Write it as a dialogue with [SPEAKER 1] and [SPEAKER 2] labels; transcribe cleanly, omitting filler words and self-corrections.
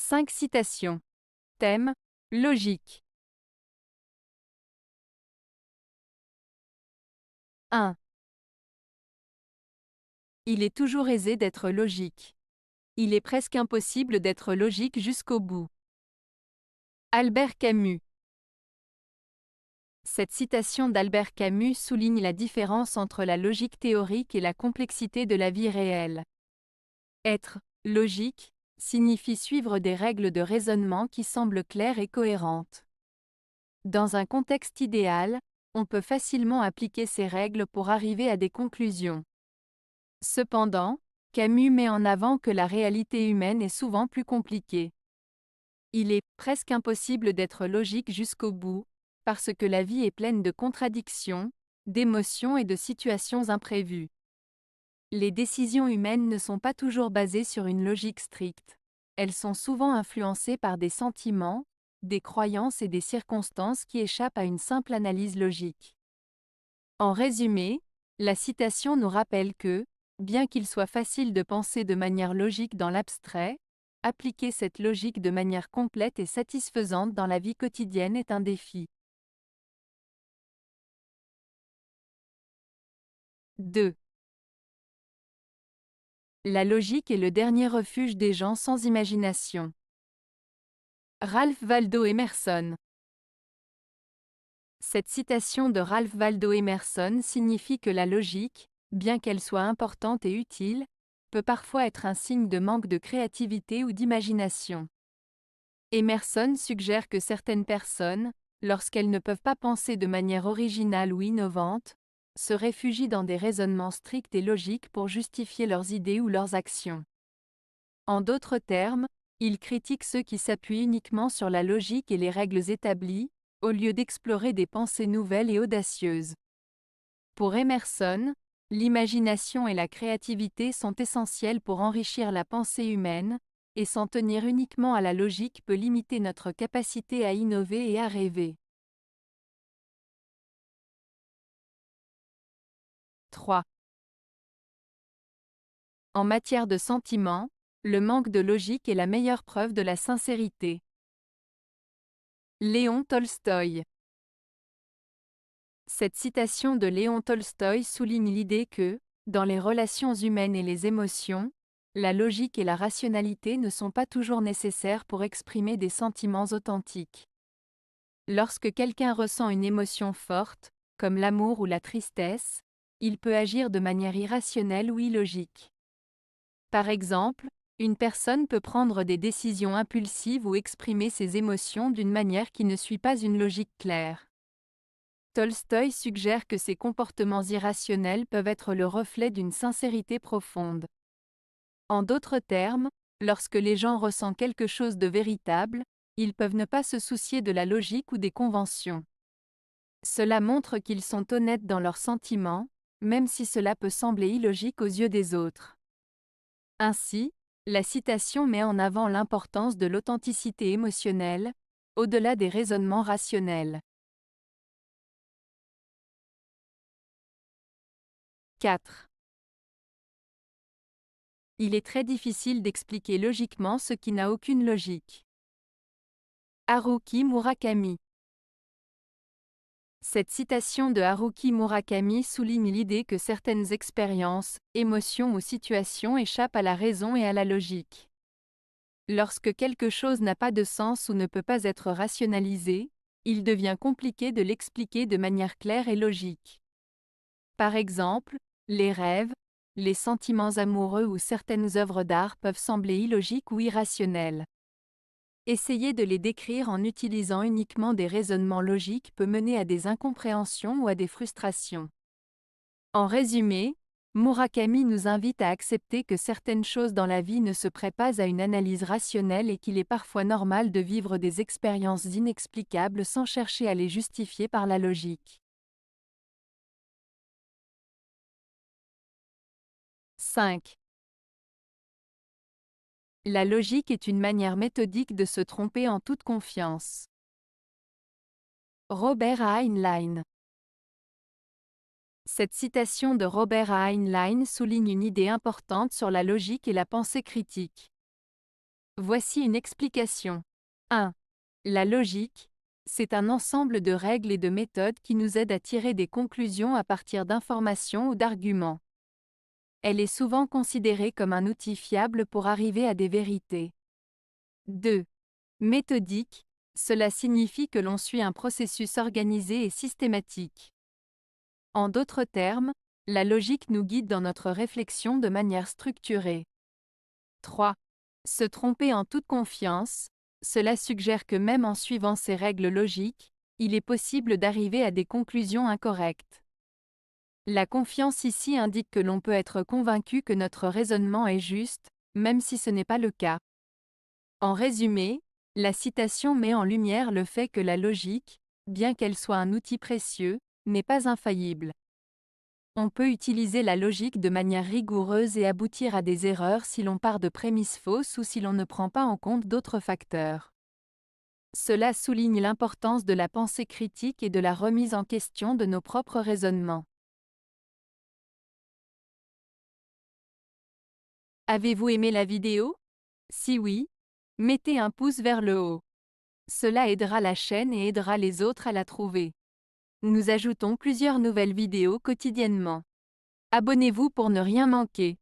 [SPEAKER 1] 5 citations. Thème: logique. 1. Il est toujours aisé d'être logique. Il est presque impossible d'être logique jusqu'au bout. Albert Camus. Cette citation d'Albert Camus souligne la différence entre la logique théorique et la complexité de la vie réelle. Être logique signifie suivre des règles de raisonnement qui semblent claires et cohérentes. Dans un contexte idéal, on peut facilement appliquer ces règles pour arriver à des conclusions. Cependant, Camus met en avant que la réalité humaine est souvent plus compliquée. Il est presque impossible d'être logique jusqu'au bout, parce que la vie est pleine de contradictions, d'émotions et de situations imprévues. Les décisions humaines ne sont pas toujours basées sur une logique stricte. Elles sont souvent influencées par des sentiments, des croyances et des circonstances qui échappent à une simple analyse logique. En résumé, la citation nous rappelle que, bien qu'il soit facile de penser de manière logique dans l'abstrait, appliquer cette logique de manière complète et satisfaisante dans la vie quotidienne est un défi. 2. La logique est le dernier refuge des gens sans imagination. Ralph Waldo Emerson. Cette citation de Ralph Waldo Emerson signifie que la logique, bien qu'elle soit importante et utile, peut parfois être un signe de manque de créativité ou d'imagination. Emerson suggère que certaines personnes, lorsqu'elles ne peuvent pas penser de manière originale ou innovante, se réfugient dans des raisonnements stricts et logiques pour justifier leurs idées ou leurs actions. En d'autres termes, il critique ceux qui s'appuient uniquement sur la logique et les règles établies, au lieu d'explorer des pensées nouvelles et audacieuses. Pour Emerson, l'imagination et la créativité sont essentielles pour enrichir la pensée humaine, et s'en tenir uniquement à la logique peut limiter notre capacité à innover et à rêver. 3. En matière de sentiments, le manque de logique est la meilleure preuve de la sincérité. Léon Tolstoï. Cette citation de Léon Tolstoï souligne l'idée que, dans les relations humaines et les émotions, la logique et la rationalité ne sont pas toujours nécessaires pour exprimer des sentiments authentiques. Lorsque quelqu'un ressent une émotion forte, comme l'amour ou la tristesse, il peut agir de manière irrationnelle ou illogique. Par exemple, une personne peut prendre des décisions impulsives ou exprimer ses émotions d'une manière qui ne suit pas une logique claire. Tolstoï suggère que ces comportements irrationnels peuvent être le reflet d'une sincérité profonde. En d'autres termes, lorsque les gens ressentent quelque chose de véritable, ils peuvent ne pas se soucier de la logique ou des conventions. Cela montre qu'ils sont honnêtes dans leurs sentiments, même si cela peut sembler illogique aux yeux des autres. Ainsi, la citation met en avant l'importance de l'authenticité émotionnelle, au-delà des raisonnements rationnels. 4. Il est très difficile d'expliquer logiquement ce qui n'a aucune logique. Haruki Murakami. Cette citation de Haruki Murakami souligne l'idée que certaines expériences, émotions ou situations échappent à la raison et à la logique. Lorsque quelque chose n'a pas de sens ou ne peut pas être rationalisé, il devient compliqué de l'expliquer de manière claire et logique. Par exemple, les rêves, les sentiments amoureux ou certaines œuvres d'art peuvent sembler illogiques ou irrationnelles. Essayer de les décrire en utilisant uniquement des raisonnements logiques peut mener à des incompréhensions ou à des frustrations. En résumé, Murakami nous invite à accepter que certaines choses dans la vie ne se prêtent pas à une analyse rationnelle et qu'il est parfois normal de vivre des expériences inexplicables sans chercher à les justifier par la logique. 5. La logique est une manière méthodique de se tromper en toute confiance. Robert Heinlein. Cette citation de Robert Heinlein souligne une idée importante sur la logique et la pensée critique. Voici une explication. 1. La logique, c'est un ensemble de règles et de méthodes qui nous aident à tirer des conclusions à partir d'informations ou d'arguments. Elle est souvent considérée comme un outil fiable pour arriver à des vérités. 2. Méthodique, cela signifie que l'on suit un processus organisé et systématique. En d'autres termes, la logique nous guide dans notre réflexion de manière structurée. 3. Se tromper en toute confiance, cela suggère que même en suivant ces règles logiques, il est possible d'arriver à des conclusions incorrectes. La confiance ici indique que l'on peut être convaincu que notre raisonnement est juste, même si ce n'est pas le cas. En résumé, la citation met en lumière le fait que la logique, bien qu'elle soit un outil précieux, n'est pas infaillible. On peut utiliser la logique de manière rigoureuse et aboutir à des erreurs si l'on part de prémices fausses ou si l'on ne prend pas en compte d'autres facteurs. Cela souligne l'importance de la pensée critique et de la remise en question de nos propres raisonnements. Avez-vous aimé la vidéo? Si oui, mettez un pouce vers le haut. Cela aidera la chaîne et aidera les autres à la trouver. Nous ajoutons plusieurs nouvelles vidéos quotidiennement. Abonnez-vous pour ne rien manquer.